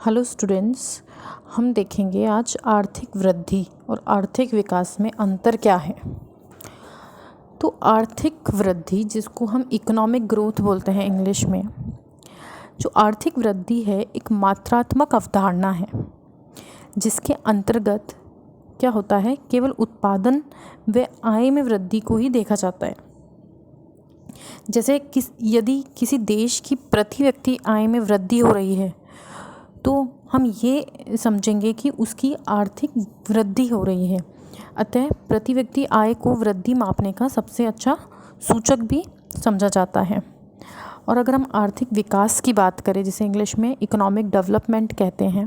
Hello students, हम देखेंगे आज आर्थिक वृद्धि और आर्थिक विकास में अंतर क्या है। तो आर्थिक वृद्धि, जिसको हम इकोनॉमिक ग्रोथ बोलते हैं इंग्लिश में, जो आर्थिक वृद्धि है एक मात्रात्मक अवधारणा है जिसके अंतर्गत क्या होता है, केवल उत्पादन व आय में वृद्धि को ही देखा जाता है। जैसे यदि किसी देश की प्रति व्यक्ति आय में वृद्धि हो रही है तो हम ये समझेंगे कि उसकी आर्थिक वृद्धि हो रही है। अतः प्रति व्यक्ति आय को वृद्धि मापने का सबसे अच्छा सूचक भी समझा जाता है। और अगर हम आर्थिक विकास की बात करें, जिसे इंग्लिश में इकोनॉमिक डेवलपमेंट कहते हैं,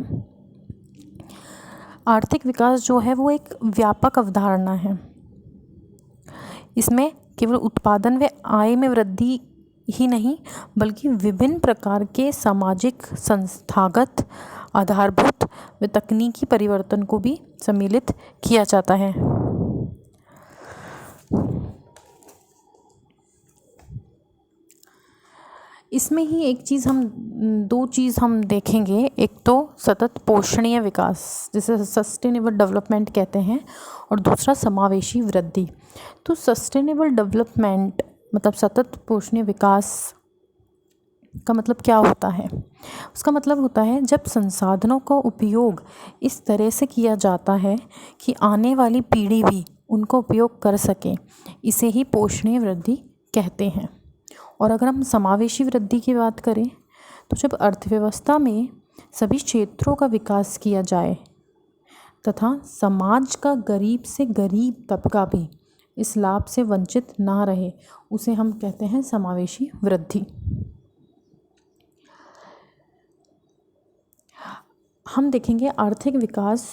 आर्थिक विकास जो है वो एक व्यापक अवधारणा है। इसमें केवल उत्पादन व आय में वृद्धि ही नहीं, बल्कि विभिन्न प्रकार के सामाजिक, संस्थागत, आधारभूत व तकनीकी परिवर्तन को भी सम्मिलित किया जाता है। इसमें ही दो चीज़ हम देखेंगे। एक तो सतत पोषणीय विकास, जिसे सस्टेनेबल डेवलपमेंट कहते हैं, और दूसरा समावेशी वृद्धि। तो सस्टेनेबल डेवलपमेंट मतलब सतत पोषणीय विकास का मतलब क्या होता है? उसका मतलब होता है जब संसाधनों का उपयोग इस तरह से किया जाता है कि आने वाली पीढ़ी भी उनको उपयोग कर सके। इसे ही पोषणीय वृद्धि कहते हैं। और अगर हम समावेशी वृद्धि की बात करें तो जब अर्थव्यवस्था में सभी क्षेत्रों का विकास किया जाए तथा समाज का गरीब से गरीब तबका भी इस लाभ से वंचित ना रहे, उसे हम कहते हैं समावेशी वृद्धि। हम देखेंगे आर्थिक विकास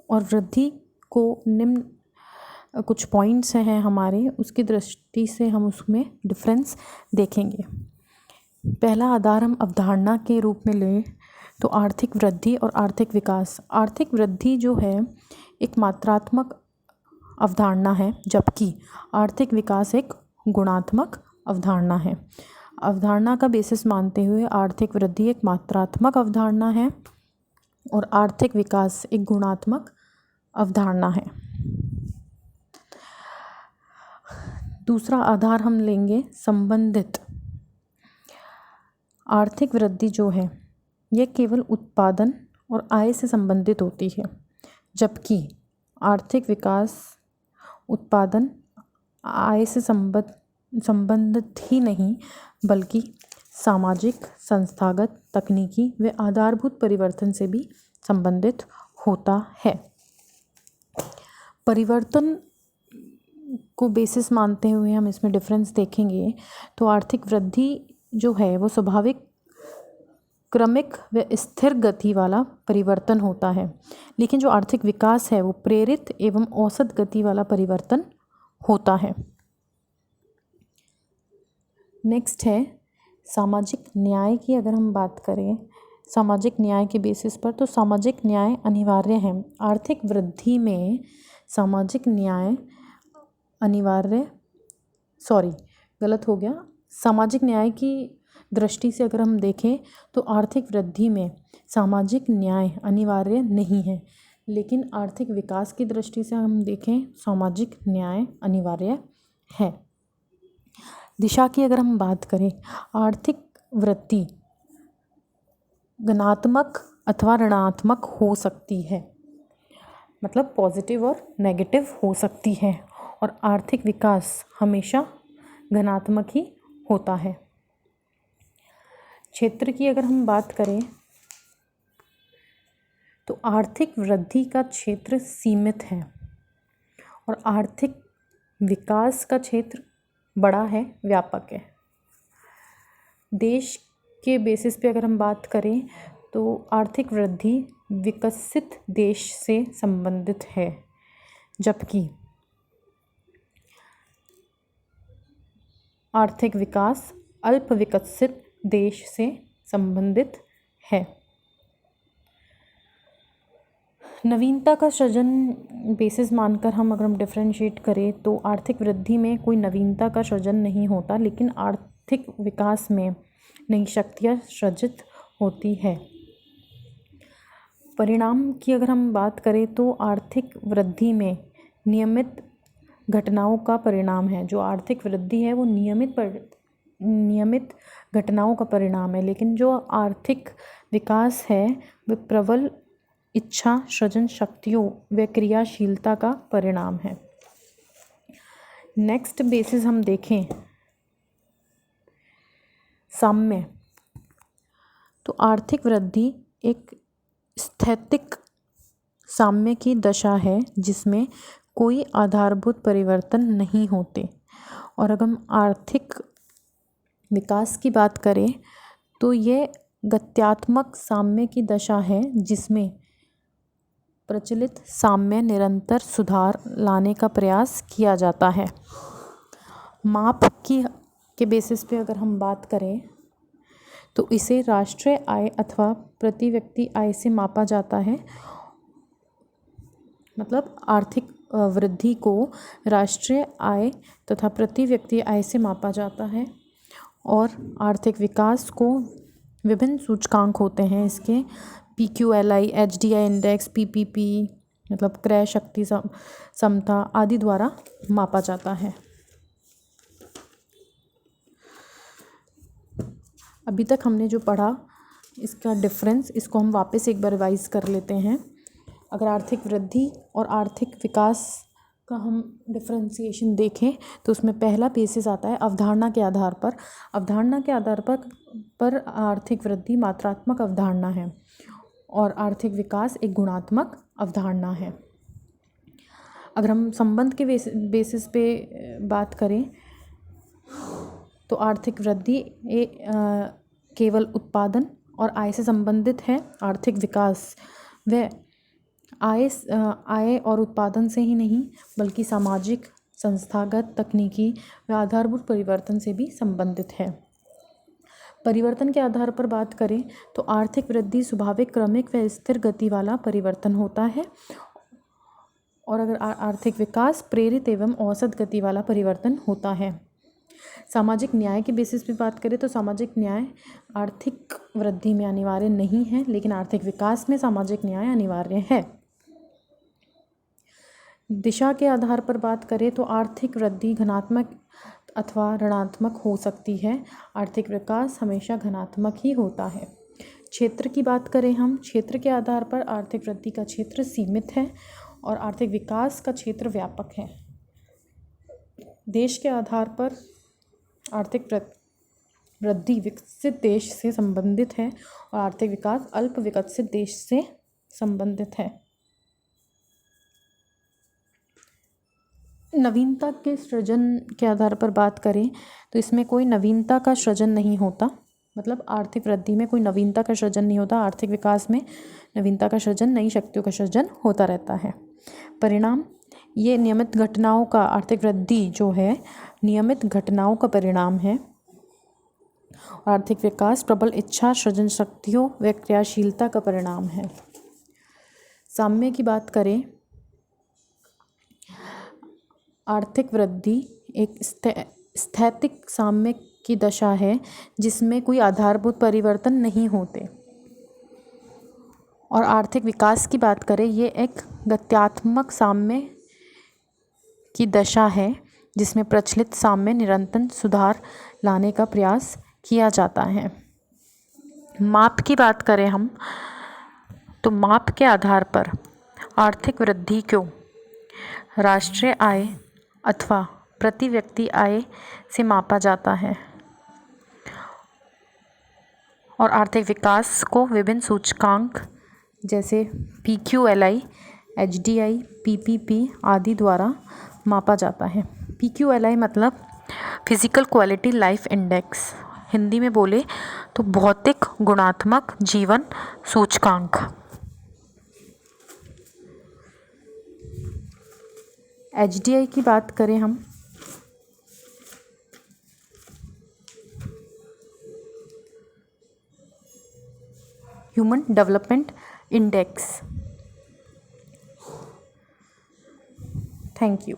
और वृद्धि को निम्न कुछ पॉइंट्स हैं हमारे, उसकी दृष्टि से हम उसमें डिफरेंस देखेंगे। पहला आधार हम अवधारणा के रूप में लें तो आर्थिक वृद्धि और आर्थिक विकास। आर्थिक वृद्धि जो है एक मात्रात्मक अवधारणा है, जबकि आर्थिक विकास एक गुणात्मक अवधारणा है। अवधारणा का बेसिस मानते हुए आर्थिक वृद्धि एक मात्रात्मक अवधारणा है और आर्थिक विकास एक गुणात्मक अवधारणा है। दूसरा आधार हम लेंगे संबंधित। आर्थिक वृद्धि जो है यह केवल उत्पादन और आय से संबंधित होती है, जबकि आर्थिक विकास उत्पादन आय से संबंधित ही नहीं, बल्कि सामाजिक, संस्थागत, तकनीकी व आधारभूत परिवर्तन से भी संबंधित होता है। परिवर्तन को बेसिस मानते हुए हम इसमें डिफरेंस देखेंगे तो आर्थिक वृद्धि जो है वो स्वाभाविक, क्रमिक व स्थिर गति वाला परिवर्तन होता है, लेकिन जो आर्थिक विकास है वो प्रेरित एवं औसत गति वाला परिवर्तन होता है। नेक्स्ट है सामाजिक न्याय की। अगर हम बात करें सामाजिक न्याय के बेसिस पर, तो सामाजिक न्याय अनिवार्य है। आर्थिक वृद्धि में सामाजिक न्याय सामाजिक न्याय की दृष्टि से अगर हम देखें तो आर्थिक वृद्धि में सामाजिक न्याय अनिवार्य नहीं है, लेकिन आर्थिक विकास की दृष्टि से हम देखें सामाजिक न्याय अनिवार्य है। दिशा की अगर हम बात करें, आर्थिक वृद्धि धनात्मक अथवा ऋणात्मक हो सकती है, मतलब पॉजिटिव और नेगेटिव हो सकती है, और आर्थिक विकास हमेशा धनात्मक ही होता है। क्षेत्र की अगर हम बात करें तो आर्थिक वृद्धि का क्षेत्र सीमित है और आर्थिक विकास का क्षेत्र बड़ा है, व्यापक है। देश के बेसिस पे अगर हम बात करें तो आर्थिक वृद्धि विकसित देश से संबंधित है, जबकि आर्थिक विकास अल्प विकसित देश से संबंधित है। नवीनता का सृजन बेसिस मानकर अगर हम डिफरेंशिएट करें तो आर्थिक वृद्धि में कोई नवीनता का सृजन नहीं होता, लेकिन आर्थिक विकास में नई शक्तियाँ सृजित होती है। परिणाम की अगर हम बात करें तो आर्थिक वृद्धि में नियमित घटनाओं का परिणाम है। जो आर्थिक वृद्धि है वो नियमित घटनाओं का परिणाम है, लेकिन जो आर्थिक विकास है वह प्रबल इच्छा, सृजन शक्तियों व क्रियाशीलता का परिणाम है। नेक्स्ट बेसिस हम देखें साम्य, तो आर्थिक वृद्धि एक स्थैतिक साम्य की दशा है जिसमें कोई आधारभूत परिवर्तन नहीं होते। और अगर हम आर्थिक विकास की बात करें तो ये गत्यात्मक साम्य की दशा है जिसमें प्रचलित साम्य निरंतर सुधार लाने का प्रयास किया जाता है। माप के बेसिस पे अगर हम बात करें तो इसे राष्ट्रीय आय अथवा प्रति व्यक्ति आय से मापा जाता है। मतलब आर्थिक वृद्धि को राष्ट्रीय आय तथा प्रति व्यक्ति आय से मापा जाता है। और आर्थिक विकास को विभिन्न सूचकांक होते हैं इसके, PQLI, HDI इंडेक्स, PPP मतलब क्रय शक्ति समता आदि द्वारा मापा जाता है। अभी तक हमने जो पढ़ा इसका डिफरेंस, इसको हम वापस एक बार रिवाइज कर लेते हैं। अगर आर्थिक वृद्धि और आर्थिक विकास का हम डिफरेंशिएशन देखें तो उसमें पहला बेसिस आता है अवधारणा के आधार पर। अवधारणा के आधार पर आर्थिक वृद्धि मात्रात्मक अवधारणा है और आर्थिक विकास एक गुणात्मक अवधारणा है। अगर हम संबंध के बेसिस पे बात करें तो आर्थिक वृद्धि केवल उत्पादन और आय से संबंधित है। आर्थिक विकास वह आय और उत्पादन से ही नहीं बल्कि सामाजिक, संस्थागत, तकनीकी व आधारभूत परिवर्तन से भी संबंधित है। परिवर्तन के आधार पर बात करें तो आर्थिक वृद्धि स्वाभाविक, क्रमिक व स्थिर गति वाला परिवर्तन होता है। और अगर आर्थिक विकास प्रेरित एवं औसत गति वाला परिवर्तन होता है। सामाजिक न्याय के बेसिस पे बात करें तो सामाजिक न्याय आर्थिक वृद्धि में अनिवार्य नहीं है, लेकिन आर्थिक विकास में सामाजिक न्याय अनिवार्य है। दिशा के आधार पर बात करें तो आर्थिक वृद्धि धनात्मक अथवा ऋणात्मक हो सकती है। आर्थिक विकास हमेशा धनात्मक ही होता है। क्षेत्र की बात करें हम, क्षेत्र के आधार पर आर्थिक वृद्धि का क्षेत्र सीमित है और आर्थिक विकास का क्षेत्र व्यापक है। देश के आधार पर आर्थिक वृद्धि विकसित देश से संबंधित है और आर्थिक विकास अल्प विकसित देश से संबंधित है। नवीनता के सृजन के आधार पर बात करें तो इसमें कोई नवीनता का सृजन नहीं होता। मतलब आर्थिक वृद्धि में कोई नवीनता का सृजन नहीं होता। आर्थिक विकास में नवीनता का सृजन, नई शक्तियों का सृजन होता रहता है। परिणाम, ये नियमित घटनाओं का, आर्थिक वृद्धि जो है नियमित घटनाओं का परिणाम है। आर्थिक विकास प्रबल इच्छा, सृजन शक्तियों व क्रियाशीलता का परिणाम है। साम्य की बात करें, आर्थिक वृद्धि एक स्थैतिक साम्य की दशा है जिसमें कोई आधारभूत परिवर्तन नहीं होते। और आर्थिक विकास की बात करें, ये एक गत्यात्मक साम्य की दशा है जिसमें प्रचलित साम्य निरंतर सुधार लाने का प्रयास किया जाता है। माप की बात करें हम तो माप के आधार पर आर्थिक वृद्धि को राष्ट्रीय आय अथवा प्रति व्यक्ति आय से मापा जाता है और आर्थिक विकास को विभिन्न सूचकांक जैसे PQLI, HDI, PPP आदि द्वारा मापा जाता है। PQLI मतलब physical quality life index, Hindi में बोले तो भौतिक गुणात्मक जीवन सूचकांक। HDI की बात करें हम human development index. Thank you.